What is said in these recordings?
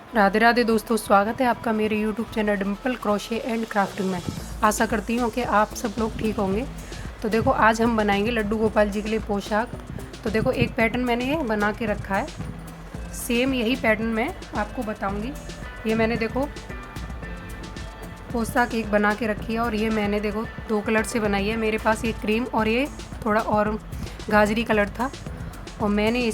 राधे राधे दोस्तों, स्वागत है आपका मेरे YouTube channel Dimple crochet and crafting में। आशा करती हूँ कि आप सब लोग ठीक होंगे। तो देखो, आज हम बनाएंगे लड्डू गोपाल जी के लिए पोशाक। तो देखो, एक पैटर्न मैंने ये बना के रखा है, सेम यही पैटर्न मैं आपको बताऊंगी। ये मैंने देखो पोशाक एक बना के रखी है और ये मैंने देखो 2 कलर से बनाई है। मेरे पास ये क्रीम और ये थोड़ा और गाजरी कलर था और मैंने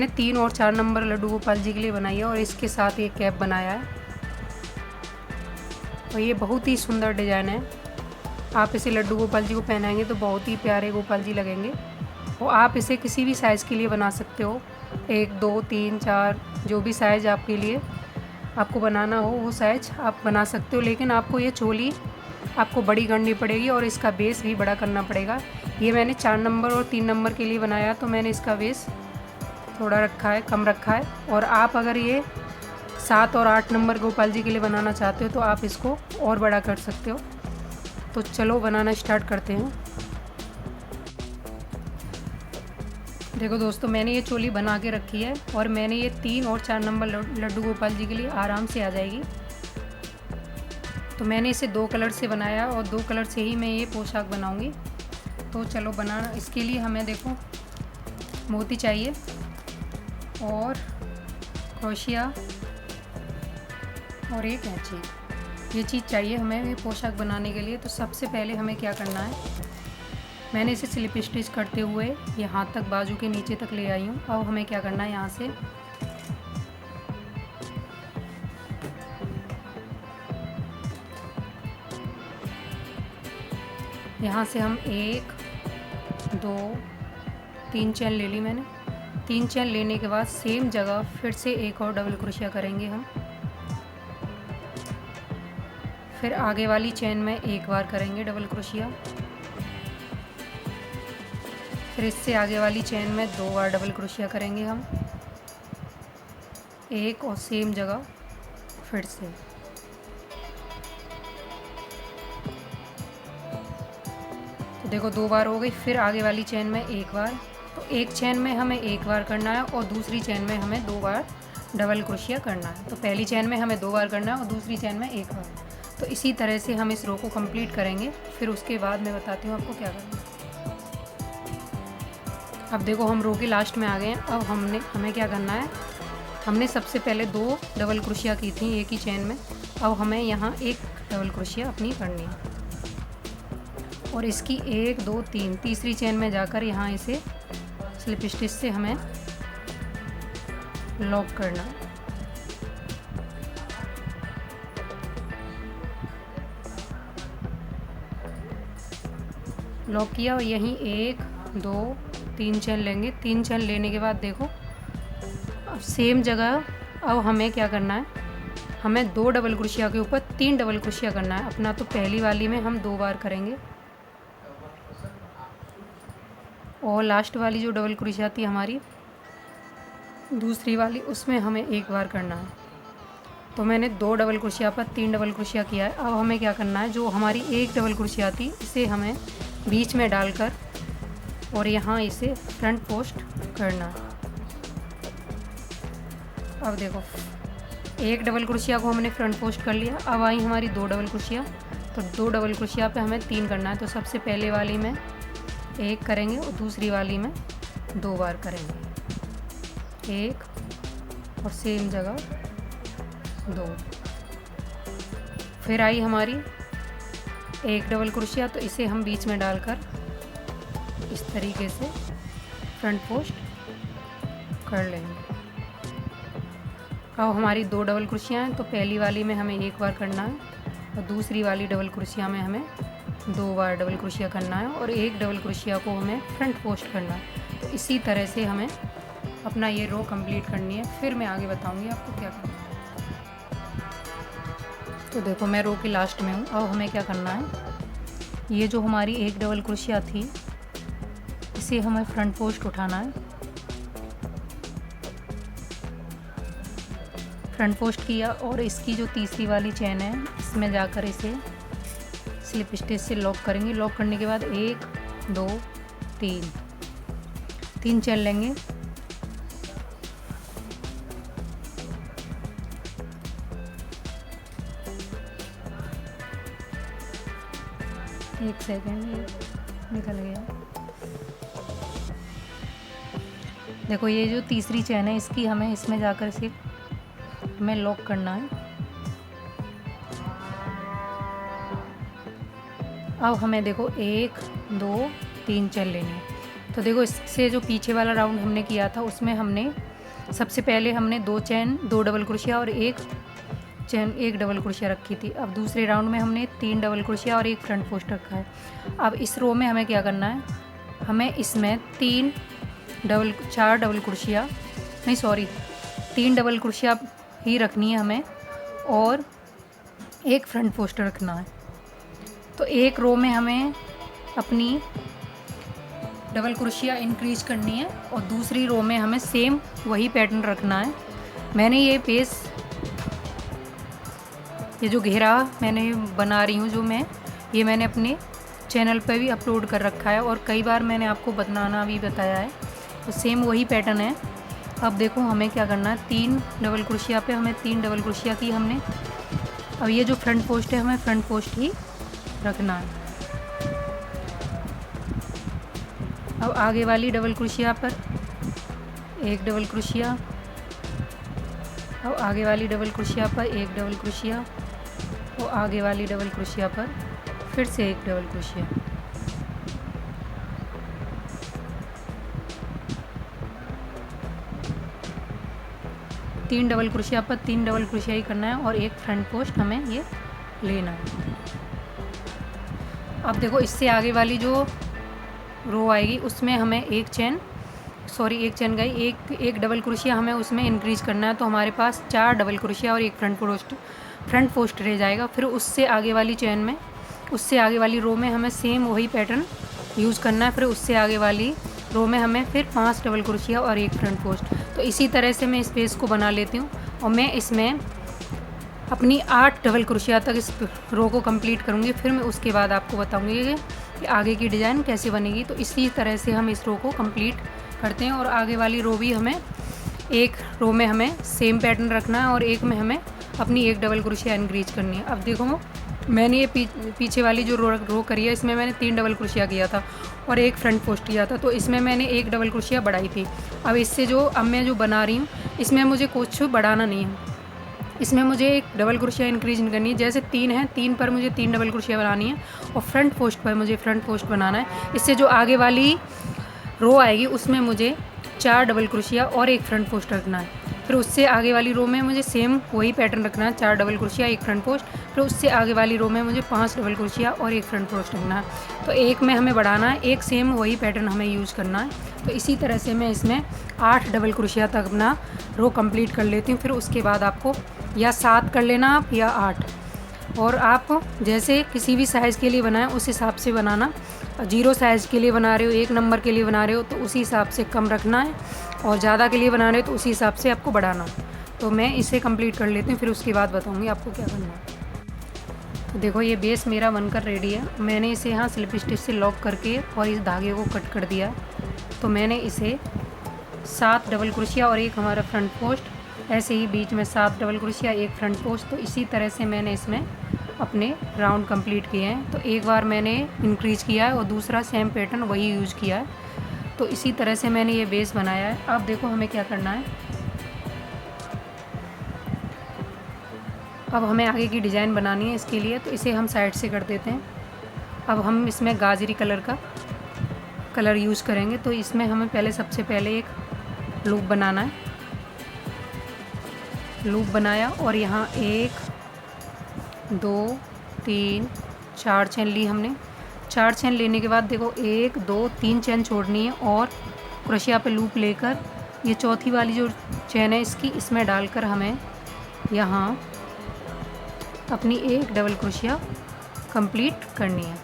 3 और 4 नंबर लड्डू गोपाल जी के लिए बनाई है और इसके साथ ये कैप बनाया है। और ये बहुत ही सुंदर डिज़ाइन है। आप इसे लड्डू गोपाल जी को पहनाएंगे तो बहुत ही प्यारे गोपाल जी लगेंगे। और आप इसे किसी भी साइज़ के लिए बना सकते हो, 1 2 3 4, जो भी साइज़ आपके लिए आपको बनाना हो वो साइज़ आप बना सकते हो। लेकिन आपको ये चोली आपको बड़ी करनी पड़ेगी और इसका बेस भी बड़ा करना पड़ेगा। ये मैंने 4 नंबर और 3 नंबर के लिए बनाया, तो मैंने इसका बेस थोड़ा रखा है, कम रखा है। और आप अगर ये 7 और 8 नंबर गोपाल जी के लिए बनाना चाहते हो तो आप इसको और बड़ा कर सकते हो। तो चलो बनाना स्टार्ट करते हैं। देखो दोस्तों, मैंने ये चोली बना के रखी है और मैंने ये 3 और 4 नंबर लड्डू गोपाल जी के लिए आराम से आ जाएगी। तो मैंने इसे 2 कलर से बनाया और 2 कलर से ही मैं ये पोशाक बनाऊंगी। तो चलो बनाना। इसके लिए हमें देखो मोती चाहिए और क्रोशिया और एक कैंची, ये चीज़ चाहिए हमें ये पोशाक बनाने के लिए। तो सबसे पहले हमें क्या करना है, मैंने इसे स्लिप स्टिच करते हुए ये हाथ तक बाजू के नीचे तक ले आई हूँ। अब हमें क्या करना है, यहाँ से हम 1 2 3 चैन ले ली मैंने। 3 चैन लेने के बाद सेम जगह फिर से एक और डबल क्रोशिया करेंगे हम। फिर आगे वाली चैन में एक बार करेंगे डबल क्रोशिया। फिर इससे आगे वाली चैन में 2 बार डबल क्रोशिया करेंगे हम, एक और सेम जगह फिर से। तो देखो 2 बार हो गई। फिर आगे वाली चैन में एक बार। तो एक चैन में हमें एक बार करना है और दूसरी चैन में हमें 2 बार डबल क्रोशिया करना है। तो पहली चैन में हमें 2 बार करना है और दूसरी चैन में एक बार। तो इसी तरह से हम इस रो को कंप्लीट करेंगे। फिर उसके बाद मैं बताती हूँ आपको क्या करना है। अब देखो, हम रो के लास्ट में आ गए हैं। अब हमें क्या करना है, हमने सबसे पहले 2 डबल क्रोशिया की थी एक ही चैन में। अब हमें यहाँ एक डबल क्रोशिया अपनी करनी है और इसकी 1 2 3 तीसरी चैन में जाकर यहाँ इसे स्लिप स्टिच से हमें लॉक करना है। लॉक किया और यहीं 1 2 3 चैन लेंगे। 3 चैन लेने के बाद देखो, अब सेम जगह अब हमें क्या करना है, हमें 2 डबल क्रोशिया के ऊपर 3 डबल क्रोशिया करना है अपना। तो पहली वाली में हम 2 बार करेंगे और लास्ट वाली जो डबल क्रोशिया थी हमारी दूसरी वाली, उसमें हमें एक बार करना है। तो मैंने 2 डबल क्रोशिया पर 3 डबल क्रोशिया किया है। अब हमें क्या करना है, जो हमारी एक डबल क्रोशिया थी इसे हमें बीच में डालकर और यहाँ इसे फ्रंट पोस्ट करना है। अब देखो, एक डबल क्रोशिया को हमने फ्रंट पोस्ट कर लिया। अब आई हमारी 2 डबल क्रोशिया। तो 2 डबल क्रोशिया पे हमें 3 करना है। तो सबसे पहले वाली में एक करेंगे और दूसरी वाली में 2 बार करेंगे, एक और सेम जगह 2। फिर आई हमारी एक डबल क्रोशिया, तो इसे हम बीच में डालकर इस तरीके से फ्रंट पोस्ट कर लेंगे। अब हमारी 2 डबल क्रोशिया हैं। तो पहली वाली में हमें एक बार करना है और दूसरी वाली डबल क्रोशिया में हमें 2 बार डबल क्रोशिया करना है और एक डबल क्रोशिया को हमें फ्रंट पोस्ट करना है। तो इसी तरह से हमें अपना ये रो कंप्लीट करनी है। फिर मैं आगे बताऊंगी आपको क्या करना है। तो देखो, मैं रो के लास्ट में हूँ। अब हमें क्या करना है, ये जो हमारी एक डबल क्रोशिया थी इसे हमें फ्रंट पोस्ट उठाना है। फ्रंट पोस्ट किया और इसकी जो तीसरी वाली चैन है इसमें जाकर इसे स्लिप स्टिच से लॉक करेंगे। लॉक करने के बाद 1 2 3 चैन लेंगे एक सेकेंड, ये निकल गया। देखो ये जो तीसरी चैन है इसकी हमें इसमें जाकर से हमें लॉक करना है। अब हमें देखो 1 2 3 चैन लेनी है। तो देखो इससे जो पीछे वाला राउंड हमने किया था उसमें हमने सबसे पहले हमने 2 चैन 2 डबल क्रोशिया और 1 चैन 1 डबल क्रोशिया रखी थी। अब दूसरे राउंड में हमने 3 डबल क्रोशिया और 1 फ्रंट पोस्ट रखा है। अब इस रो में हमें क्या करना है, हमें इसमें 4 डबल क्रोशिया, नहीं सॉरी 3 डबल क्रोशिया ही रखनी है हमें और 1 फ्रंट पोस्ट रखना है। तो एक रो में हमें अपनी डबल क्रोशिया इंक्रीज करनी है और दूसरी रो में हमें सेम वही पैटर्न रखना है। मैंने ये पेज, ये जो घेरा मैंने बना रही हूँ ये मैंने अपने चैनल पर भी अपलोड कर रखा है और कई बार मैंने आपको बनाना भी बताया है। तो सेम वही पैटर्न है। अब देखो हमें क्या करना है, 3 डबल क्रोशिया पे हमें 3 डबल क्रोशिया की हमने, अब ये जो फ्रंट पोस्ट है हमें फ्रंट पोस्ट ही रखना है। अब आगे वाली डबल क्रोशिया पर 1 डबल क्रोशिया, अब आगे वाली डबल क्रोशिया पर 1 डबल क्रोशिया और आगे वाली डबल क्रोशिया पर फिर से 1 डबल क्रोशिया। तीन डबल क्रोशिया पर 3 डबल क्रोशिया ही करना है और 1 फ्रंट पोस्ट हमें ये लेना है। अब देखो इससे आगे वाली जो रो आएगी उसमें हमें एक चैन गई, एक डबल क्रोशिया हमें उसमें इंक्रीज करना है। तो हमारे पास 4 डबल क्रोशिया और 1 फ्रंट पोस्ट रह जाएगा। फिर उससे आगे वाली चैन में, उससे आगे वाली रो में हमें सेम वही पैटर्न यूज़ करना है। फिर उससे आगे वाली रो में हमें फिर 5 डबल क्रोशिया और 1 फ्रंट पोस्ट। तो इसी तरह से मैं इस पेज को बना लेती हूँ और मैं इसमें अपनी 8 डबल क्रोशिया तक इस रो को कंप्लीट करूँगी। फिर मैं उसके बाद आपको बताऊँगी कि आगे की डिज़ाइन कैसे बनेगी। तो इसी तरह से हम इस रो को कंप्लीट करते हैं और आगे वाली रो भी हमें, एक रो में हमें सेम पैटर्न रखना है और एक में हमें अपनी 1 डबल क्रोशिया इंक्रीज करनी है। अब देखो मैंने ये पीछे वाली जो रो करी है इसमें मैंने 3 डबल क्रोशिया किया था और 1 फ्रंट पोस्ट किया था। तो इसमें मैंने 1 डबल क्रोशिया बढ़ाई थी। अब इससे अब मैं जो बना रही हूँ इसमें मुझे कुछ बढ़ाना नहीं है, इसमें मुझे 1 डबल क्रोशिया इंक्रीज करनी है। जैसे 3 है, 3 पर मुझे 3 डबल क्रोशिया बनानी है और फ्रंट पोस्ट पर मुझे फ्रंट पोस्ट बनाना है। इससे जो आगे वाली रो आएगी उसमें मुझे 4 डबल क्रोशिया और 1 फ्रंट पोस्ट रखना है। फिर उससे आगे वाली रो में मुझे सेम वही पैटर्न रखना है, 4 डबल क्रोशिया 1 फ्रंट पोस्ट। फिर उससे आगे वाली रो में मुझे 5 डबल क्रोशिया और 1 फ्रंट पोस्ट रखना है। तो एक में हमें बढ़ाना है, एक सेम वही पैटर्न हमें यूज़ करना है। तो इसी तरह से मैं इसमें 8 डबल क्रोशिया तक अपना रो कंप्लीट कर लेती हूँ। फिर उसके बाद आपको या 7 कर लेना आप या 8, और आप जैसे किसी भी साइज़ के लिए बनाएं उस हिसाब से बनाना। 0 साइज़ के लिए बना रहे हो, 1 नंबर के लिए बना रहे हो तो उसी हिसाब से कम रखना है, और ज़्यादा के लिए बना रहे हो तो उसी हिसाब से आपको बढ़ाना। तो मैं इसे कंप्लीट कर लेती हूँ, फिर उसके बाद बताऊँगी आपको क्या करना है। तो देखो ये बेस मेरा बनकर रेडी है। मैंने इसे यहाँ स्लिप स्टिच से लॉक करके और इस धागे को कट कर दिया। तो मैंने इसे 7 डबल क्रोशिया और 1 हमारा फ्रंट पोस्ट, ऐसे ही बीच में 7 डबल क्रोशिया 1 फ्रंट पोस्ट। तो इसी तरह से मैंने इसमें अपने राउंड कंप्लीट किए हैं। तो एक बार मैंने इंक्रीज किया है और दूसरा सेम पैटर्न वही यूज़ किया है। तो इसी तरह से मैंने ये बेस बनाया है। अब देखो हमें क्या करना है, अब हमें आगे की डिज़ाइन बनानी है इसके लिए। तो इसे हम साइड से कर देते हैं। अब हम इसमें गाजरी कलर का कलर यूज़ करेंगे। तो इसमें हमें सबसे पहले एक लूप बनाना है। लूप बनाया और यहाँ 1 2 3 4 चैन ली हमने। 4 चैन लेने के बाद देखो 1 2 3 चैन छोड़नी है और क्रोशिया पे लूप लेकर ये चौथी वाली जो चैन है इसमें डालकर हमें यहाँ अपनी 1 डबल क्रोशिया कंप्लीट करनी है।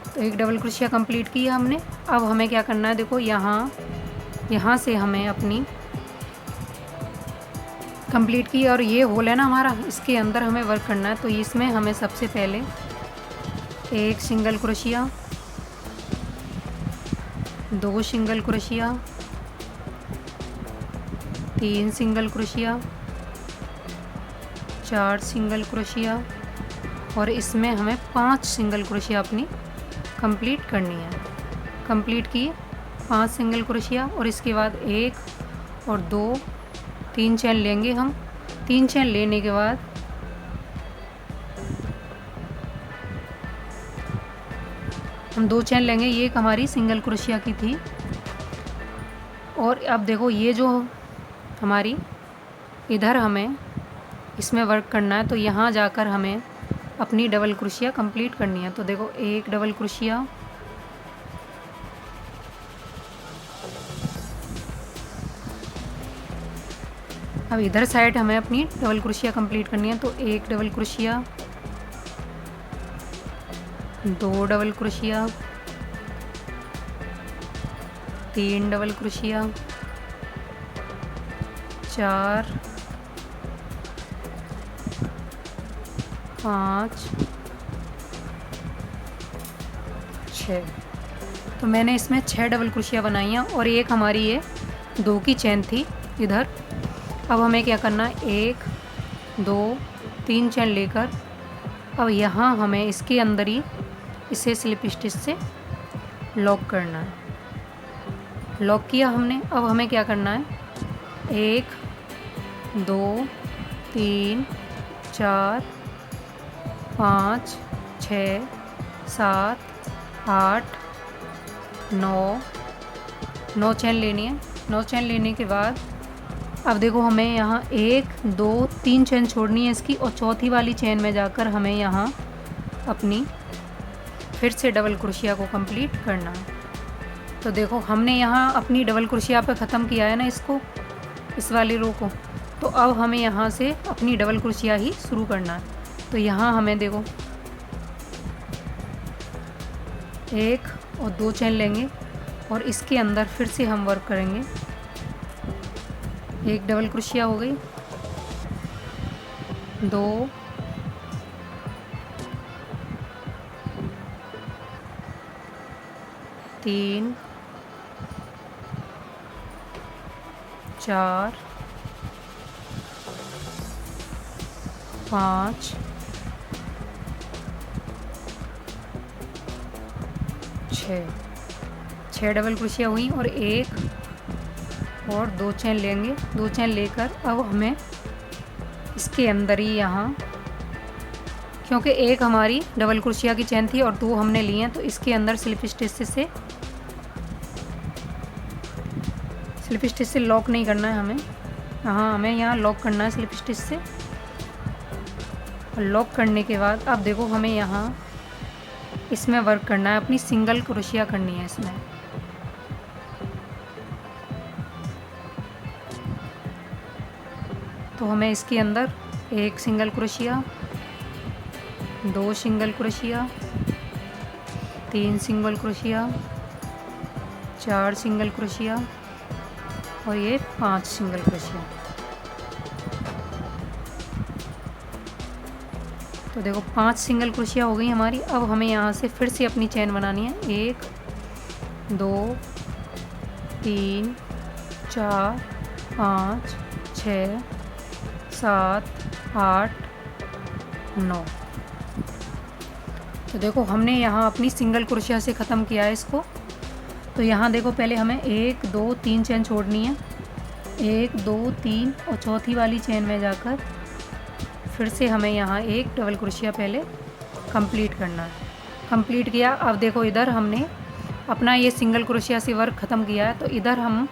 तो 1 डबल क्रोशिया कंप्लीट की है हमने। अब हमें क्या करना है, देखो यहाँ से हमें अपनी कंप्लीट की और ये होल है ना हमारा, इसके अंदर हमें वर्क करना है। तो इसमें हमें सबसे पहले 1 single crochet, 2 single crochet, 3 single crochet, 4 single crochet और इसमें हमें 5 सिंगल क्रोशिया अपनी कंप्लीट करनी है। कंप्लीट की 5 सिंगल क्रोशिया और इसके बाद 1 और 2 3 चेन लेंगे हम। 3 चेन लेने के बाद हम 2 चेन लेंगे। ये एक हमारी सिंगल क्रोशिया की थी। और अब देखो ये जो हमारी इधर हमें इसमें वर्क करना है, तो यहाँ जाकर हमें अपनी डबल क्रोशिया कंप्लीट करनी है। तो देखो एक डबल क्रोशिया, अब इधर साइड हमें अपनी डबल क्रोशिया कंप्लीट करनी है। तो एक double crochet, 2 double crochet, 3 double crochet, 4 5 6। तो मैंने इसमें 6 डबल क्रोशिया बनाई हैं और एक हमारी ये 2 की चेन थी इधर। अब हमें क्या करना है, 1 2 3 चेन लेकर अब यहाँ हमें इसके अंदर ही इसे स्लिप स्टिच से लॉक करना है। लॉक किया हमने। अब हमें क्या करना है, 1 2 3 4 5 6 7 8 9 चेन लेनी है। 9 चेन लेने के बाद अब देखो हमें यहाँ 1 2 3 चेन छोड़नी है इसकी, और चौथी वाली चेन में जाकर हमें यहाँ अपनी फिर से डबल क्रोशिया को कंप्लीट करना है। तो देखो हमने यहाँ अपनी डबल क्रोशिया पे ख़त्म किया है ना इसको, इस वाली रो को। तो अब हमें यहाँ से अपनी डबल क्रोशिया ही शुरू करना है। तो यहाँ हमें देखो 1 और 2 चेन लेंगे और इसके अंदर फिर से हम वर्क करेंगे। एक डबल क्रोशिया हो गई, 2 3 4 5 6 डबल क्रोशिया हुई और 1 और 2 चेन लेंगे। 2 चेन लेकर अब हमें इसके अंदर ही यहाँ, क्योंकि एक हमारी डबल क्रोशिया की चेन थी और 2 हमने लिए हैं, तो इसके अंदर स्लिप स्टिच से लॉक नहीं करना है हमें। हमें यहाँ लॉक करना है स्लिप स्टिच से। लॉक करने के बाद अब देखो हमें यहाँ इसमें वर्क करना है, अपनी सिंगल क्रोशिया करनी है इसमें। तो हमें इसके अंदर 1 single crochet, 2 single crochet, 3 single crochet, 4 single crochet और ये 5 सिंगल क्रोशिया। तो देखो 5 सिंगल क्रोशिया हो गई हमारी। अब हमें यहाँ से फिर से अपनी चेन बनानी है। 1 2 3 4 5 6 7 8 9। तो देखो हमने यहाँ अपनी सिंगल क्रोशिया से ख़त्म किया है इसको। तो यहाँ देखो पहले हमें 1 2 3 चेन छोड़नी है, 1 2 3 और चौथी वाली चेन में जाकर फिर से हमें यहाँ एक डबल क्रोशिया पहले कंप्लीट करना है। कंप्लीट किया। अब देखो इधर हमने अपना ये सिंगल क्रोशिया से वर्क ख़त्म किया है, तो इधर हम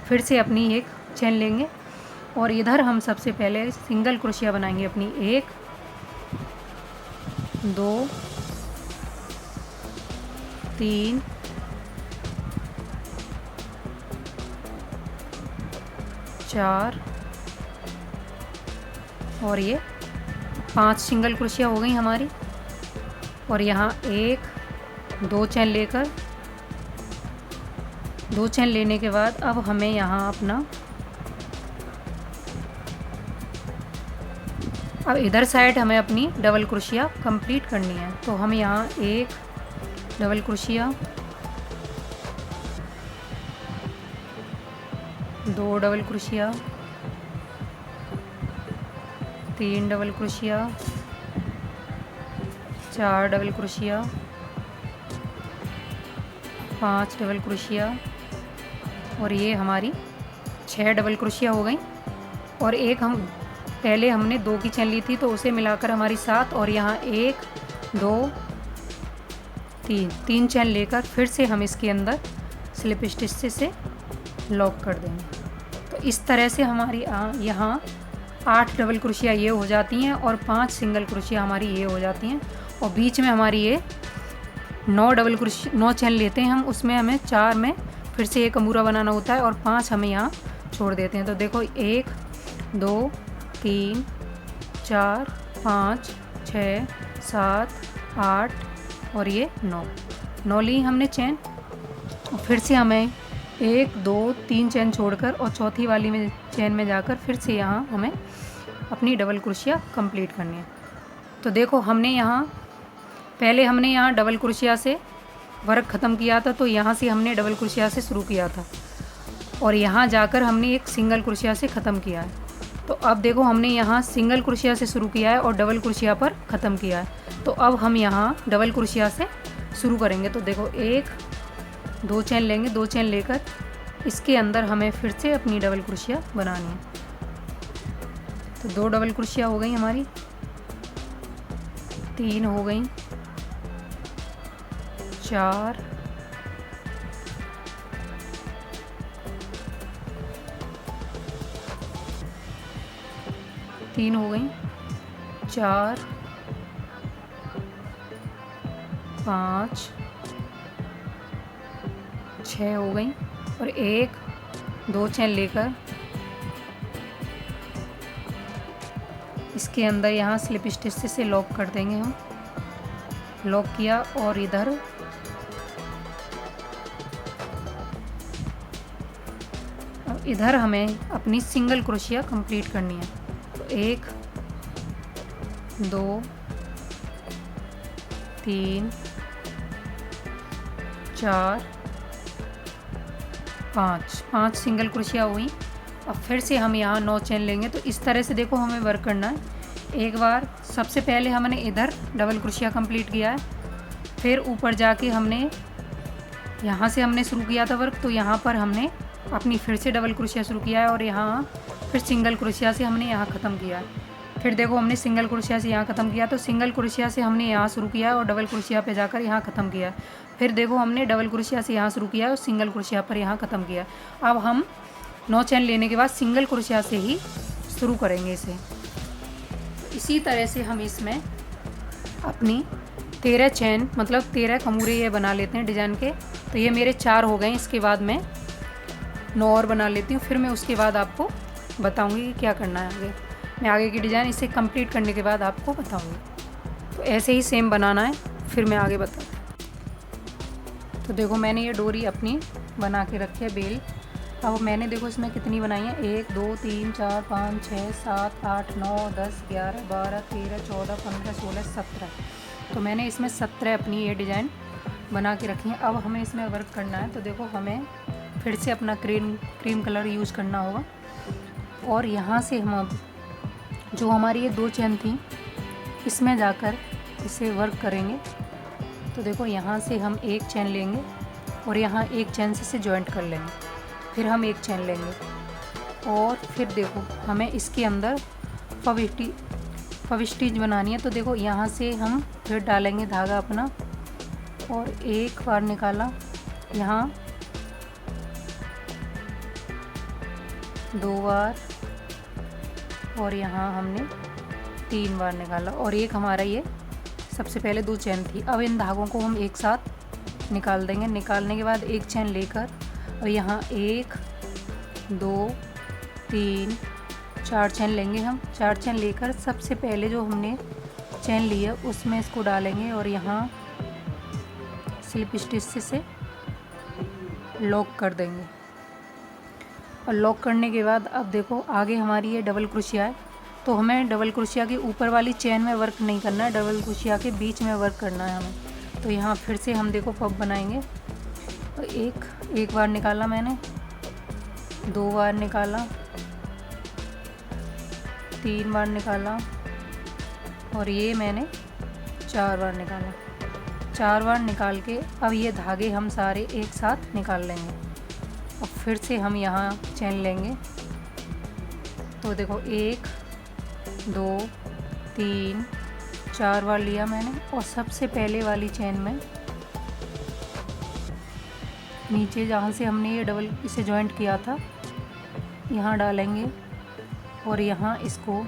फिर से अपनी एक चेन लेंगे और इधर हम सबसे पहले सिंगल क्रोशिया बनाएंगे अपनी। 1 2 3 4 और ये 5 सिंगल क्रोशिया हो गई हमारी। और यहाँ 1 2 चेन लेकर 2 चेन लेने के बाद अब हमें यहाँ अपना, अब इधर साइड हमें अपनी डबल क्रोशिया कंप्लीट करनी है। तो हम यहाँ 1 double crochet, 2 double crochet, 3 double crochet, 4 double crochet 5 double crochet और ये हमारी 6 डबल क्रोशिया हो गई। और एक हम पहले हमने 2 की चेन ली थी तो उसे मिलाकर हमारी 7 और यहाँ 1 2 3 चेन लेकर फिर से हम इसके अंदर स्लिप स्टिच से लॉक कर देंगे। तो इस तरह से हमारी यहाँ 8 डबल क्रोशिया ये हो जाती हैं और 5 सिंगल क्रोशिया हमारी ये हो जाती हैं। और बीच में हमारी ये 9 चेन लेते हैं हम, उसमें हमें 4 में फिर से एक अमूरा बनाना होता है और 5 हमें यहाँ छोड़ देते हैं। तो देखो 1 2 3 4 5 6 7 8 और ये 9 ली हमने चेन। और फिर से हमें 1 2 3 चेन छोड़कर और चौथी वाली में चेन में जाकर फिर से यहाँ हमें अपनी डबल क्रोशिया कंप्लीट करनी है। तो देखो हमने यहाँ पहले हमने यहाँ डबल क्रोशिया से वर्क ख़त्म किया था, तो यहाँ से हमने डबल क्रोशिया से शुरू किया था और यहाँ जाकर हमने एक सिंगल क्रोशिया से ख़त्म किया है। तो अब देखो हमने यहाँ सिंगल क्रोशिया से शुरू किया है और डबल क्रोशिया पर ख़त्म किया है। तो अब हम यहाँ डबल क्रोशिया से शुरू करेंगे। तो देखो 1 2 चेन लेंगे, 2 चेन लेकर इसके अंदर हमें फिर से अपनी डबल क्रोशिया बनानी है। तो 2 डबल क्रोशिया हो गई हमारी, 3 हो गई, 4 3 हो गई, 4 5 6 हो गई और 1 2 चेन लेकर इसके अंदर यहाँ स्लिप स्टिच से लॉक कर देंगे हम। लॉक किया और इधर अब इधर हमें अपनी सिंगल क्रोशिया कंप्लीट करनी है। तो 1 2 3 4 5 सिंगल क्रोशिया हुई। अब फिर से हम यहाँ 9 चेन लेंगे। तो इस तरह से देखो हमें वर्क करना है। एक बार सबसे पहले हमने इधर डबल क्रोशिया कंप्लीट किया है, फिर ऊपर जाके हमने यहाँ से हमने शुरू किया था वर्क, तो यहाँ पर हमने अपनी फिर से डबल क्रोशिया शुरू किया है और यहाँ फिर सिंगल क्रोशिया से हमने यहाँ ख़त्म किया है। फिर देखो हमने सिंगल क्रोशिया से यहाँ ख़त्म किया, तो सिंगल क्रोशिया से हमने यहाँ शुरू किया है और डबल क्रोशिया पे जाकर यहाँ ख़त्म किया है। फिर देखो हमने डबल क्रोशिया से यहाँ शुरू किया है और सिंगल क्रोशिया पर यहाँ ख़त्म किया। अब हम 9 चेन लेने के बाद सिंगल क्रोशिया से ही शुरू करेंगे इसे। इसी तरह से हम इसमें अपनी 13 चेन मतलब 13 कमूरे ये बना लेते हैं डिज़ाइन के। तो ये मेरे 4 हो गए, इसके बाद मैं 9 और बना लेती हूँ। फिर मैं उसके बाद आपको बताऊँगी कि क्या करना है आगे। मैं आगे की डिज़ाइन इसे कंप्लीट करने के बाद आपको बताऊँगी। तो ऐसे ही सेम बनाना है, फिर मैं आगे बताऊँ। तो देखो मैंने ये डोरी अपनी बना के रखी है बेल। अब मैंने देखो इसमें कितनी बनाई है, 1 2 3 4 5 6 7 8 9 10 11 12 13 14 15 16 17। तो मैंने इसमें 17 अपनी ये डिज़ाइन बना के रखी है। अब हमें इसमें वर्क करना है। तो देखो हमें फिर से अपना क्रीम कलर यूज़ करना होगा और यहाँ से हम अब जो हमारी ये 2 चेन थी इसमें जाकर इसे वर्क करेंगे। तो देखो यहाँ से हम एक चेन लेंगे और यहाँ एक चेन से जॉइंट कर लेंगे, फिर हम एक चेन लेंगे और फिर देखो हमें इसके अंदर फब स्टिच बनानी है। तो देखो यहाँ से हम फिर डालेंगे धागा अपना और एक बार निकाला, यहाँ 2 बार और यहाँ हमने 3 बार निकाला और एक हमारा ये सबसे पहले 2 चेन थी। अब इन धागों को हम एक साथ निकाल देंगे। निकालने के बाद एक चेन लेकर और यहाँ 1 2 3 4 चेन लेंगे हम। 4 चेन लेकर सबसे पहले जो हमने चेन ली है उसमें इसको डालेंगे और यहाँ स्लिप स्टिच से लॉक कर देंगे। और लॉक करने के बाद अब देखो आगे हमारी ये डबल क्रोशिया है। तो हमें डबल क्रोशिया के ऊपर वाली चेन में वर्क नहीं करना है, डबल क्रोशिया के बीच में वर्क करना है हमें। तो यहाँ फिर से हम देखो पब बनाएंगे। तो एक बार निकाला मैंने, 2 बार निकाला, 3 बार निकाला और ये मैंने 4 बार निकाला। 4 बार निकाल के अब ये धागे हम सारे एक साथ निकाल लेंगे और फिर से हम यहाँ चेन लेंगे। तो देखो 1 2 3 4 बार लिया मैंने और सबसे पहले वाली चेन में नीचे जहाँ से हमने ये डबल इसे जॉइंट किया था यहाँ डालेंगे और यहाँ इसको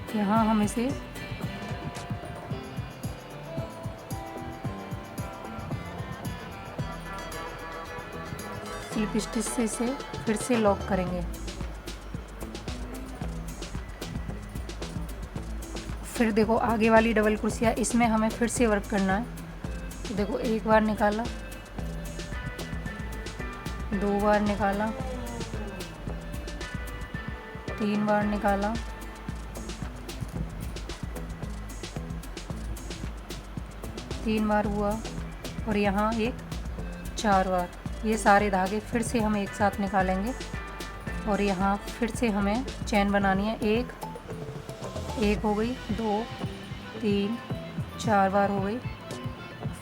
यहाँ हम इसे स्लिप स्टिच से इसे फिर से लॉक करेंगे। फिर देखो आगे वाली डबल क्रोशिया इसमें हमें फिर से वर्क करना है। तो देखो 1 बार निकाला, 2 बार निकाला, 3 बार निकाला, 3 बार हुआ और यहाँ एक 4 बार। ये सारे धागे फिर से हम एक साथ निकालेंगे और यहाँ फिर से हमें चेन बनानी है। एक हो गई, 2 3 4 बार हो गई।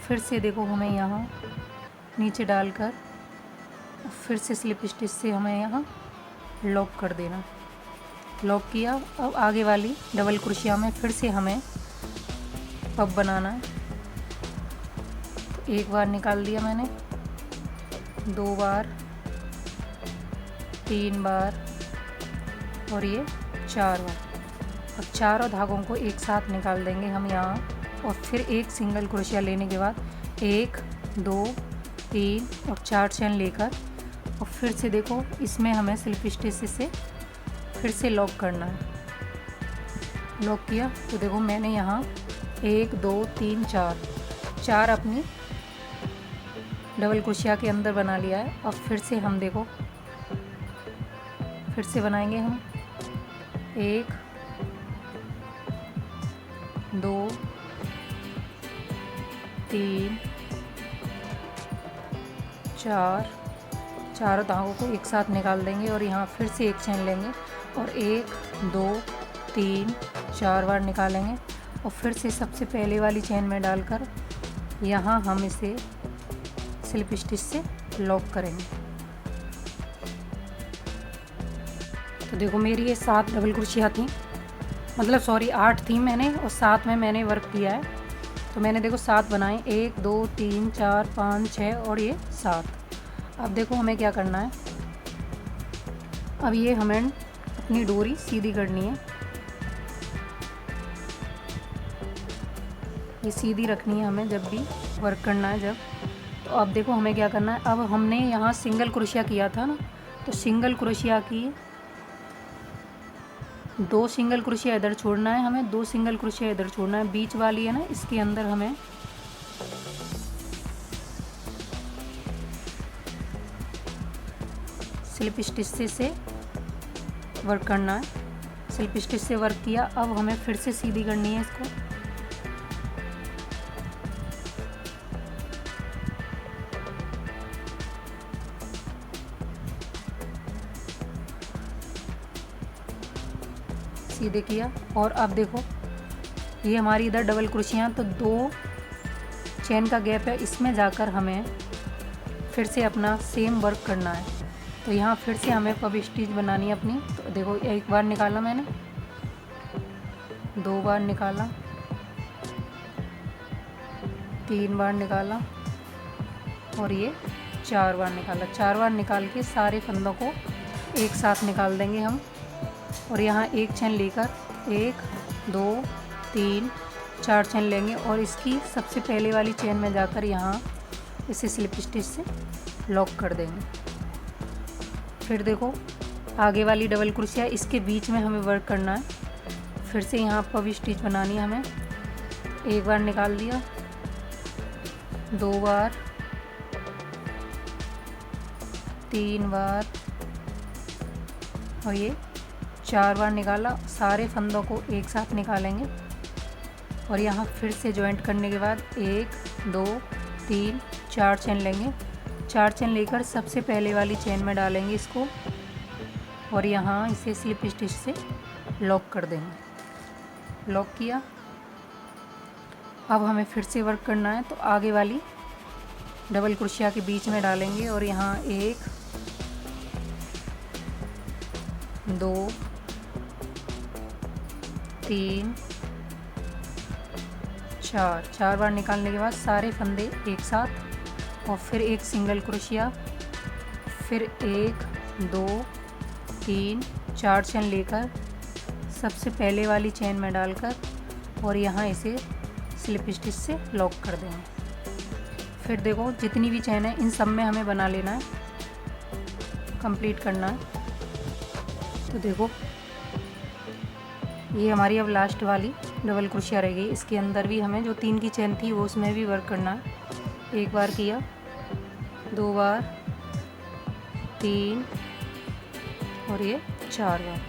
फिर से देखो हमें यहाँ नीचे डालकर फिर से स्लिप स्टिच से हमें यहाँ लॉक कर देना। लॉक किया। अब आगे वाली डबल क्रोशिया में फिर से हमें पब बनाना है। तो 1 बार निकाल दिया मैंने, 2 बार, 3 बार और ये 4 बार। अब चारों धागों को एक साथ निकाल देंगे हम यहाँ और फिर एक सिंगल क्रोशिया लेने के बाद 1 2 3 और 4 चेन लेकर और फिर से देखो इसमें हमें स्लिप स्टिच से फिर से लॉक करना है। लॉक किया तो देखो मैंने यहाँ 1 2 3 4 अपनी डबल क्रोशिया के अंदर बना लिया है। और फिर से हम देखो फिर से बनाएंगे हम 1 2 3 4 चारों धागों को एक साथ निकाल देंगे और यहाँ फिर से एक चेन लेंगे और 1 2 3 4 बार निकालेंगे और फिर से सबसे पहले वाली चेन में डालकर यहाँ हम इसे स्लिप स्टिच से लॉक करेंगे। तो देखो मेरी ये 7 डबल क्रोशिया थी, मतलब सॉरी 8 थी मैंने और 7 में मैंने वर्क किया है। तो मैंने देखो 7 बनाए, 1 2 3 4 5 6 और ये 7। अब देखो हमें क्या करना है। अब ये हमें अपनी डोरी सीधी करनी है, ये सीधी रखनी है हमें जब भी वर्क करना है जब। तो अब देखो हमें क्या करना है। अब हमने यहाँ सिंगल क्रोशिया किया था ना, तो सिंगल क्रोशिया की 2 सिंगल क्रोशिया इधर छोड़ना है हमें, 2 सिंगल क्रोशिया इधर छोड़ना है। बीच वाली है ना इसके अंदर हमें स्लिप स्टिच से वर्क करना है। स्लिप स्टिच से वर्क किया। अब हमें फिर से सीधी करनी है इसको। सीधे किया और अब देखो ये हमारी इधर डबल क्रोशिया, तो 2 चेन का गैप है, इसमें जाकर हमें फिर से अपना सेम वर्क करना है। तो यहाँ फिर से हमें पब स्टिच बनानी है अपनी। तो देखो 1 बार निकाला मैंने, 2 बार निकाला, 3 बार निकाला और ये 4 बार निकाला। 4 बार निकाल के सारे फंदों को एक साथ निकाल देंगे हम और यहाँ एक चेन लेकर 1 2 3 4 चेन लेंगे और इसकी सबसे पहले वाली चेन में जाकर यहाँ इसे स्लिप स्टिच से लॉक कर देंगे। फिर देखो आगे वाली डबल क्रोशिया इसके बीच में हमें वर्क करना है। फिर से यहाँ पब स्टिच बनानी है हमें। 1 बार निकाल दिया, 2 बार, 3 बार और ये 4 बार निकाला। सारे फंदों को एक साथ निकालेंगे और यहाँ फिर से जॉइंट करने के बाद 1 2 3 4 चेन लेंगे। 4 चेन लेकर सबसे पहले वाली चेन में डालेंगे इसको और यहाँ इसे स्लिप स्टिच से लॉक कर देंगे। लॉक किया। अब हमें फिर से वर्क करना है, तो आगे वाली डबल क्रोशिया के बीच में डालेंगे और यहाँ 1 2 3 4 बार निकालने के बाद सारे फंदे एक साथ और फिर एक सिंगल क्रोशिया, फिर 1 2 3 4 चेन लेकर सबसे पहले वाली चेन में डालकर और यहाँ इसे स्लिप स्टिच से लॉक कर देंगे। फिर देखो जितनी भी चेन है इन सब में हमें बना लेना है, कंप्लीट करना है। तो देखो ये हमारी अब लास्ट वाली डबल क्रोशिया रह गई। इसके अंदर भी हमें जो 3 की चेन थी वो उसमें भी वर्क करना है। 1 बार किया, 2 बार, 3 और ये 4 बार।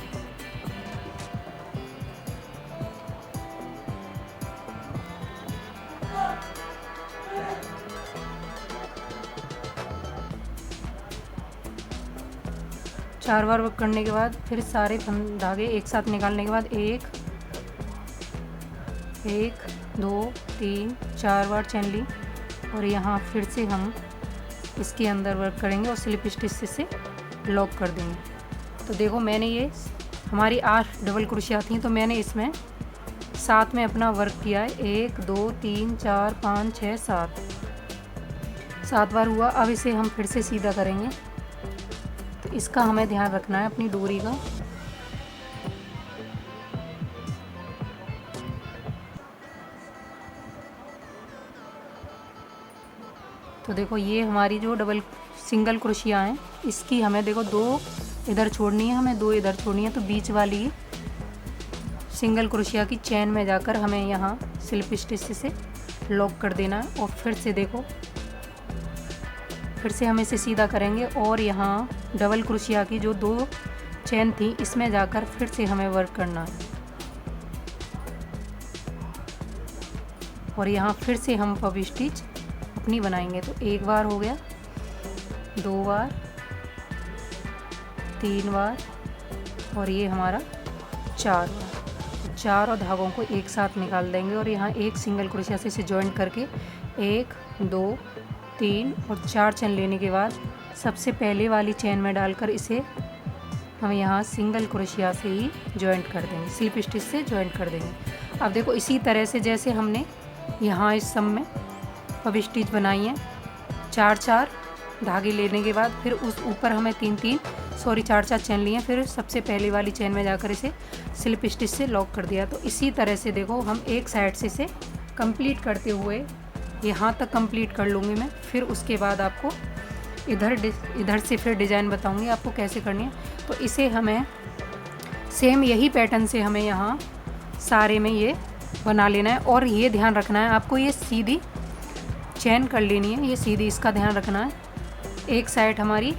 चार बार वर्क करने के बाद फिर सारे धागे एक साथ निकालने के बाद 1 2 3 4 बार चेन ली और यहाँ फिर से हम इसके अंदर वर्क करेंगे और स्लिप स्टिच से लॉक कर देंगे। तो देखो मैंने ये हमारी 8 डबल क्रोशिया थी, तो मैंने इसमें 7 में अपना वर्क किया है। 1 2 3 4 5 6 7 बार हुआ। अब इसे हम फिर से सीधा करेंगे, तो इसका हमें ध्यान रखना है अपनी डोरी का। तो देखो ये हमारी जो डबल सिंगल क्रोशिया हैं, इसकी हमें देखो 2 इधर छोड़नी है, हमें 2 इधर छोड़नी है। तो बीच वाली सिंगल क्रोशिया की चेन में जाकर हमें यहाँ स्लिप स्टिच से लॉक कर देना है और फिर से देखो फिर से हम इसे सीधा करेंगे और यहाँ डबल क्रोशिया की जो 2 चेन थी इसमें जाकर फिर से हमें वर्क करना है और यहाँ फिर से हम पब स्टिच अपनी बनाएंगे। तो 1 बार हो गया, 2 बार, 3 बार और ये हमारा 4 बार। 4 धागों को एक साथ निकाल देंगे और यहाँ एक सिंगल क्रोशिया से इसे जॉइंट करके 1 2 3 और 4 चेन लेने के बाद सबसे पहले वाली चेन में डालकर इसे हम यहाँ सिंगल क्रोशिया से ही जॉइंट कर देंगे, स्लिप स्टिच से जॉइंट कर देंगे। अब देखो इसी तरह से जैसे हमने यहाँ इस सब में पब स्टिच बनाई है, 4 धागे लेने के बाद फिर उस ऊपर हमें 4 चेन लिए, फिर सबसे पहले वाली चेन में जाकर इसे स्लिप स्टिच से लॉक कर दिया। तो इसी तरह से देखो हम एक साइड से इसे कंप्लीट करते हुए यहाँ तक कंप्लीट कर लूँगी मैं। फिर उसके बाद आपको इधर से फिर डिज़ाइन बताऊँगी आपको कैसे करनी है। तो इसे हमें सेम यही पैटर्न से हमें यहाँ सारे में ये बना लेना है और ये ध्यान रखना है आपको, ये सीधी चेन कर लेनी है, ये सीधी, इसका ध्यान रखना है। एक साइड हमारी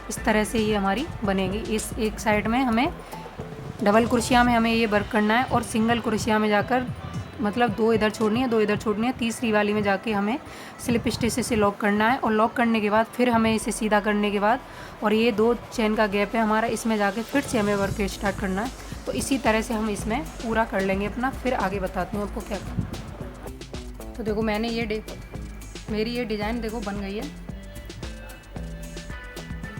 इस तरह से ये हमारी बनेगी। इस एक साइड में हमें डबल क्रोशिया में हमें ये वर्क करना है और सिंगल क्रोशिया में जाकर मतलब 2 इधर छोड़नी है, 2 इधर छोड़नी है, तीसरी वाली में जाके हमें स्लिप स्टिच से लॉक करना है और लॉक करने के बाद फिर हमें इसे सीधा करने के बाद और ये 2 चेन का गैप है हमारा, इसमें जाके फिर से हमें वर्क स्टार्ट करना है। तो इसी तरह से हम इसमें पूरा कर लेंगे अपना, फिर आगे बताती हूँ आपको क्या करना। तो देखो मैंने मेरी ये डिज़ाइन देखो बन गई है।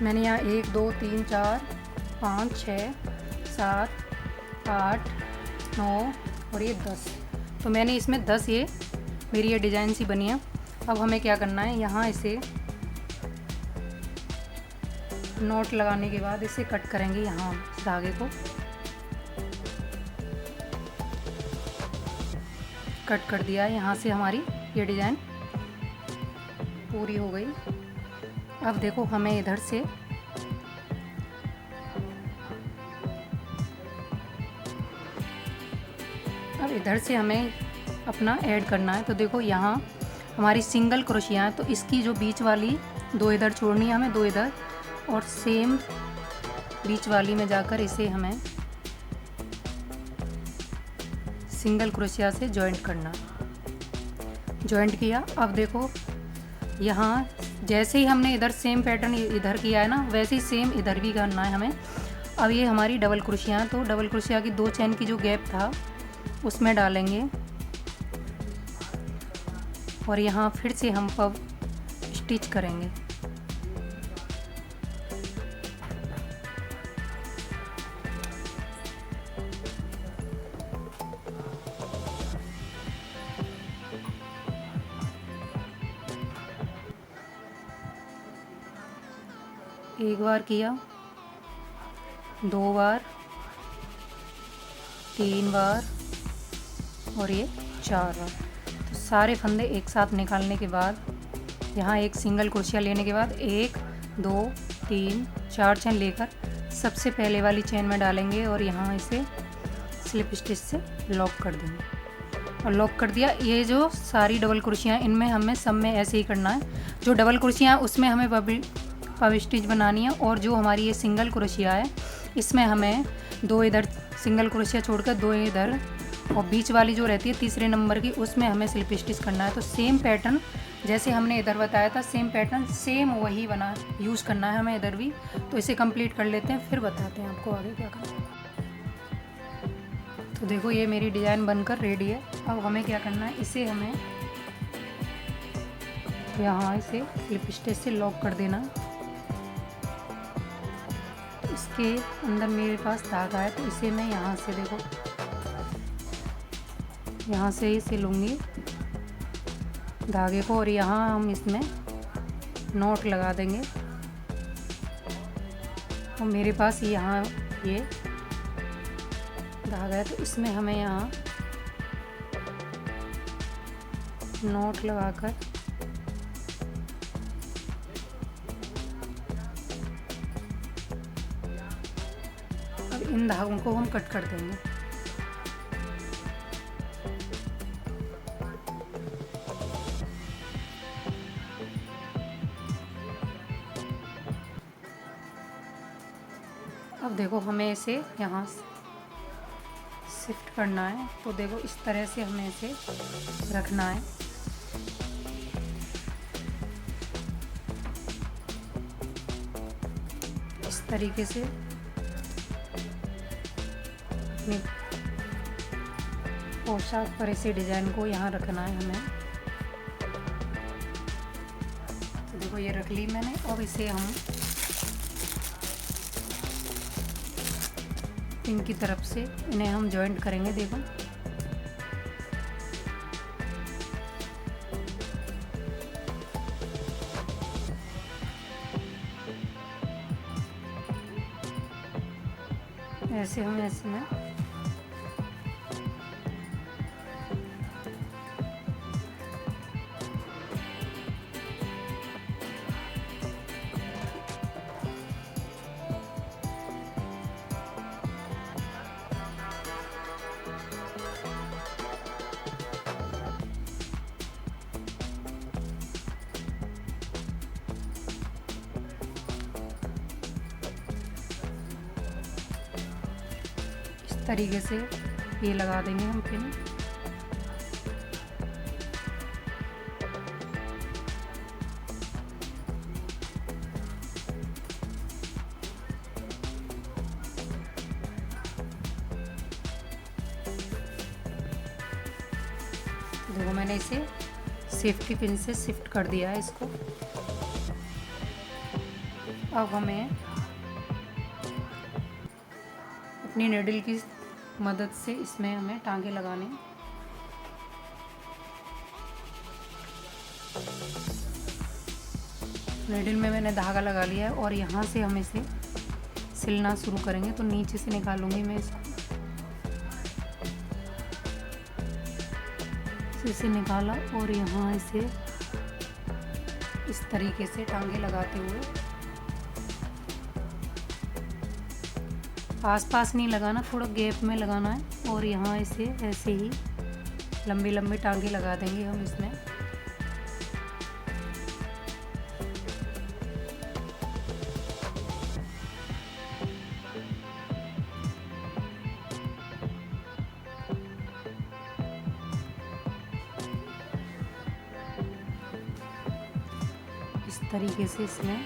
मैंने यहाँ 1 2 3 4 5 6 7 8 9 और ये 10, तो मैंने इसमें 10 ये मेरी ये डिज़ाइन सी बनी है। अब हमें क्या करना है, यहाँ इसे नोट लगाने के बाद इसे कट करेंगे, यहाँ धागे को कट कर दिया है। यहाँ से हमारी ये डिज़ाइन पूरी हो गई। अब देखो हमें इधर से हमें अपना ऐड करना है। तो देखो यहाँ हमारी सिंगल क्रोशिया है, तो इसकी जो बीच वाली 2 इधर छोड़नी है हमें, 2 इधर, और सेम बीच वाली में जाकर इसे हमें सिंगल क्रोशिया से जॉइंट करना। जॉइंट किया। अब देखो यहाँ जैसे ही हमने इधर सेम पैटर्न इधर किया है ना, वैसे ही सेम इधर भी करना है हमें। अब ये हमारी डबल क्रोशिया है, तो डबल क्रोशिया की 2 चेन की जो गैप था उसमें डालेंगे और यहाँ फिर से हम पफ स्टिच करेंगे। एक बार किया, 2 बार, 3 बार और ये 4 बार। तो सारे फंदे एक साथ निकालने के बाद यहाँ एक सिंगल क्रोशिया लेने के बाद 1 2 3 4 चेन लेकर सबसे पहले वाली चेन में डालेंगे और यहाँ इसे स्लिप स्टिच से लॉक कर देंगे। और लॉक कर दिया। ये जो सारी डबल क्रोशिया इनमें हमें सब में ऐसे ही करना है। जो डबल क्रोशिया है उसमें हमें पफ स्टिच बनानी है, और जो हमारी ये सिंगल क्रोशिया है इसमें हमें 2 इधर सिंगल क्रोशिया छोड़कर 2 इधर, और बीच वाली जो रहती है तीसरे नंबर की उसमें हमें स्लिप स्टिच करना है। तो सेम पैटर्न जैसे हमने इधर बताया था, सेम पैटर्न सेम वही बना यूज़ करना है हमें इधर भी। तो इसे कंप्लीट कर लेते हैं, फिर बताते हैं आपको आगे क्या करना है। तो देखो ये मेरी डिज़ाइन बनकर रेडी है। अब हमें क्या करना है, इसे हमें यहाँ इसे स्लिप स्टिच से लॉक कर देना। इसके अंदर मेरे पास धागा है, तो इसे मैं यहाँ से देखो यहाँ से इसे लूँगी धागे को, और यहाँ हम इसमें नॉट लगा देंगे। और मेरे पास यहाँ ये धागा है, तो इसमें हमें यहाँ नॉट लगाकर अब इन धागों को हम कट कर देंगे। अब देखो हमें इसे यहाँ शिफ्ट करना है, तो देखो इस तरह से हमें इसे रखना है। इस तरीके से अपनी पोशाक पर इसे डिज़ाइन को यहाँ रखना है हमें। तो देखो ये रख ली मैंने। अब इसे हम इनकी तरफ से इन्हें हम जॉइंट करेंगे। देखो ऐसे हम ऐसे में तरीके से ये लगा देंगे हम पिन। देखो मैंने इसे सेफ्टी पिन से शिफ्ट कर दिया है इसको। अब हमें अपनी नीडल की मदद से इसमें हमें टांगे लगाने। नीडल में मैंने धागा लगा लिया है और यहाँ से हम इसे सिलना शुरू करेंगे। तो नीचे से निकालूंगी मैं इसको, इसे निकाला और यहाँ इसे इस तरीके से टांगे लगाते हुए, पास पास नहीं लगाना, थोड़ा गैप में लगाना है। और यहाँ इसे ऐसे ही लंबी लंबी टांगे लगा देंगे हम इसमें। इस इस तरीके से इसमें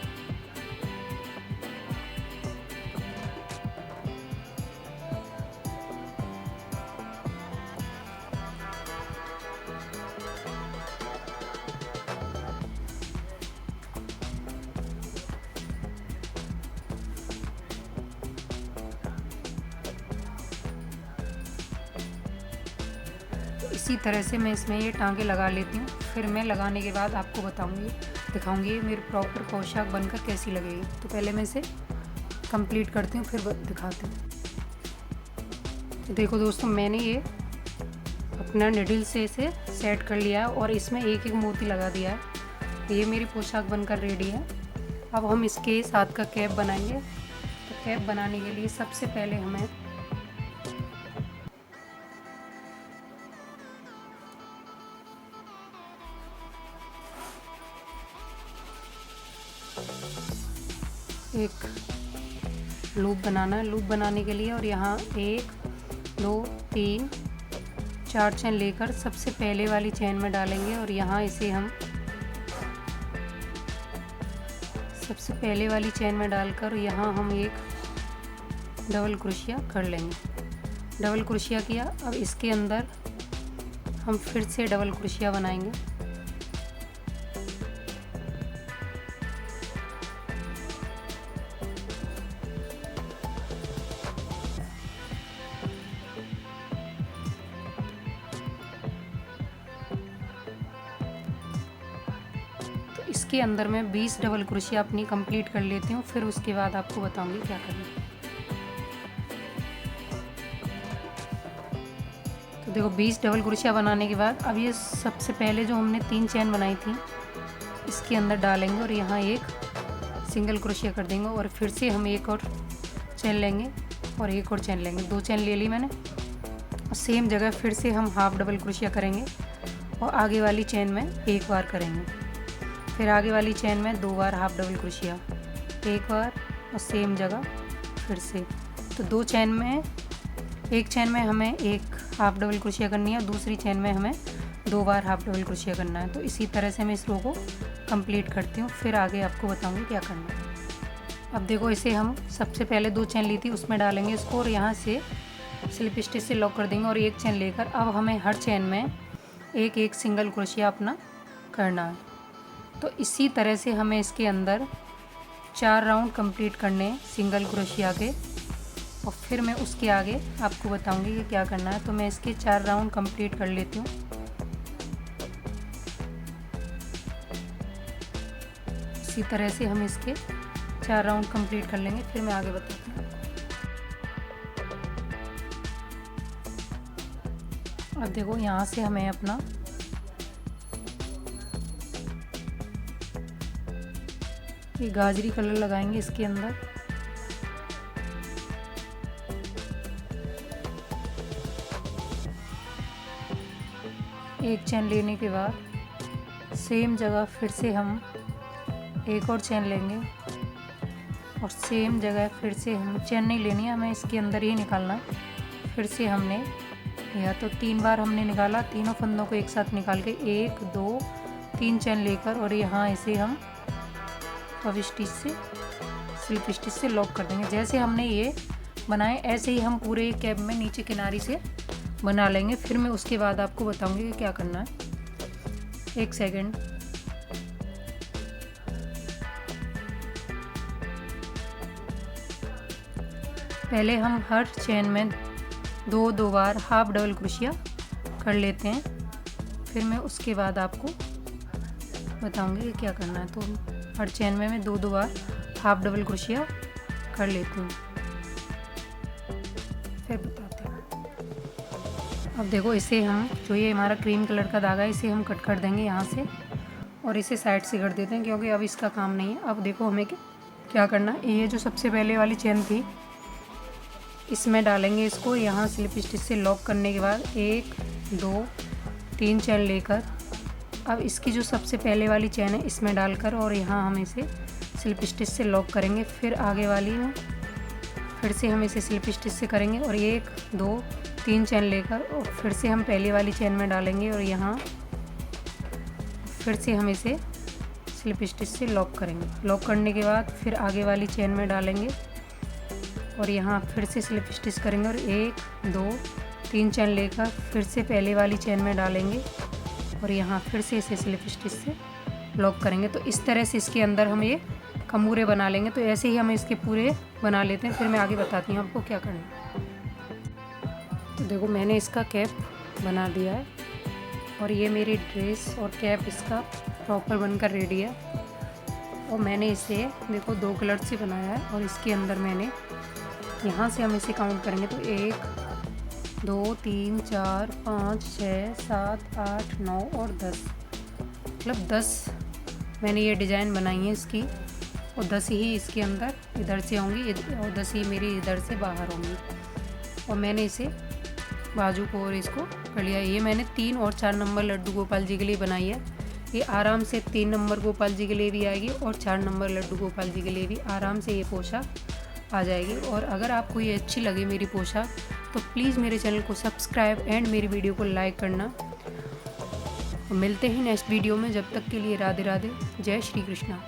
इसी तरह से मैं इसमें ये टांगे लगा लेती हूँ। फिर मैं लगाने के बाद आपको दिखाऊंगी मेरी प्रॉपर पोशाक बनकर कैसी लगेगी। तो पहले मैं इसे कंप्लीट करती हूँ फिर दिखाती हूँ। तो देखो दोस्तों, मैंने ये अपना निडल से इसे सेट कर लिया और इसमें एक एक मोती लगा दिया है। ये मेरी पोशाक बनकर रेडी है। अब हम इसके साथ का कैप बनाएंगे। तो कैप बनाने के लिए सबसे पहले हमें एक लूप बनाना है। लूप बनाने के लिए और यहाँ 1 2 3 4 चेन लेकर सबसे पहले वाली चेन में डालेंगे और यहाँ इसे हम सबसे पहले वाली चेन में डालकर यहाँ हम एक डबल क्रोशिया कर लेंगे। डबल क्रोशिया किया। अब इसके अंदर हम फिर से डबल क्रोशिया बनाएंगे। इसके अंदर मैं 20 डबल क्रोशिया अपनी कंप्लीट कर लेती हूँ। फिर उसके बाद आपको बताऊंगी क्या करना है। तो देखो 20 डबल क्रोशिया बनाने के बाद अब ये सबसे पहले जो हमने 3 चेन बनाई थी इसके अंदर डालेंगे और यहाँ एक सिंगल क्रोशिया कर देंगे और फिर से हम एक और चेन लेंगे और एक और चेन लेंगे। 2 चेन ले ली मैंने और सेम जगह फिर से हम हाफ डबल क्रोशिया करेंगे और आगे वाली चेन में एक बार करेंगे। फिर आगे वाली चेन में 2 बार हाफ डबल क्रोशिया, एक बार और सेम जगह फिर से। तो 2 चेन में, एक चेन में हमें एक हाफ डबल क्रोशिया करनी है, दूसरी चेन में हमें 2 बार हाफ डबल क्रोशिया करना है। तो इसी तरह से मैं इस रो को कंप्लीट करती हूँ। फिर आगे आपको बताऊँगी क्या करना है। अब देखो, इसे हम सबसे पहले 2 चेन ली थी उसमें डालेंगे इसको और यहाँ से स्लिप स्टिच से लॉक कर देंगे और एक चेन लेकर अब हमें हर चेन में एक एक सिंगल क्रोशिया अपना करना है। तो इसी तरह से हमें इसके अंदर 4 राउंड कंप्लीट करने हैं सिंगल क्रोशिया के और फिर मैं उसके आगे आपको बताऊंगी कि क्या करना है। तो मैं इसके 4 राउंड कंप्लीट कर लेती हूँ। इसी तरह से हम इसके 4 राउंड कंप्लीट कर लेंगे, फिर मैं आगे बताती हूँ। अब देखो, यहाँ से हमें अपना ये गाजरी कलर लगाएंगे इसके अंदर। एक चेन लेने के बाद सेम जगह फिर से हम एक और चेन लेंगे और सेम जगह फिर से हम चेन नहीं लेनी है, हमें इसके अंदर ही निकालना है। फिर से हमने या तो 3 बार हमने निकाला, तीनों फंदों को एक साथ निकाल के 1 2 3 चेन लेकर और यहाँ इसे हम अब स्टिच से स्लिप स्टिच से लॉक कर देंगे। जैसे हमने ये बनाए ऐसे ही हम पूरे कैप में नीचे किनारी से बना लेंगे। फिर मैं उसके बाद आपको बताऊंगी कि क्या करना है। 1 सेकंड। पहले हम हर चेन में 2 बार हाफ डबल क्रोशिया कर लेते हैं। फिर मैं उसके बाद आपको बताऊंगी कि क्या करना है। तो हर चेन में मैं 2 बार हाफ डबल क्रोशिया कर लेती हूँ, फिर बताते हैं। अब देखो, इसे हम जो ये हमारा क्रीम कलर का धागा है इसे हम कट कर देंगे यहाँ से और इसे साइड से कर देते हैं क्योंकि अब इसका काम नहीं है। अब देखो हमें क्या करना है। ये जो सबसे पहले वाली चेन थी इसमें डालेंगे इसको, यहाँ स्लिप स्टिच से लॉक करने के बाद 1 2 3 चेन लेकर अब इसकी जो सबसे पहले वाली चेन है इसमें डालकर और यहाँ हम इसे स्लिप स्टिच से लॉक करेंगे। फिर आगे वाली में फिर से हम इसे स्लिप स्टिच से करेंगे और 1 2 3 चेन लेकर और फिर से हम पहली वाली चेन में डालेंगे और यहाँ फिर से हम इसे स्लिप स्टिच से लॉक करेंगे। लॉक करने के बाद फिर आगे वाली चेन में डालेंगे और यहाँ फिर से स्लिप स्टिच करेंगे और 1 2 3 चेन लेकर फिर से पहले वाली चेन में डालेंगे और यहाँ फिर से इसे स्लिप स्टिच से लॉक करेंगे। तो इस तरह से इसके अंदर हम ये खमूरे बना लेंगे। तो ऐसे ही हम इसके पूरे बना लेते हैं, फिर मैं आगे बताती हूँ आपको क्या करना है। तो देखो मैंने इसका कैप बना दिया है और ये मेरी ड्रेस और कैप इसका प्रॉपर बनकर रेडी है। और मैंने इसे देखो 2 कलर से बनाया है और इसके अंदर मैंने यहाँ से हम इसे काउंट करेंगे तो 1 2 3 4 5 6 7 8 9 और 10, मतलब 10 मैंने ये डिज़ाइन बनाई है इसकी और 10 ही इसके अंदर इधर से होंगी और 10 ही मेरी इधर से बाहर होंगी। और मैंने इसे बाजू को और इसको कर लिया। ये मैंने 3 और 4 नंबर लड्डू गोपाल जी के लिए बनाई है। ये आराम से 3 नंबर गोपाल जी के लिए भी आएगी और 4 नंबर लड्डू गोपाल जी के लिए भी आराम से ये पोशाक आ जाएगी। और अगर आपको ये अच्छी लगे मेरी पोशाक तो प्लीज़ मेरे चैनल को सब्सक्राइब एंड मेरी वीडियो को लाइक करना। मिलते हैं नेक्स्ट वीडियो में, जब तक के लिए राधे राधे, जय श्री कृष्णा।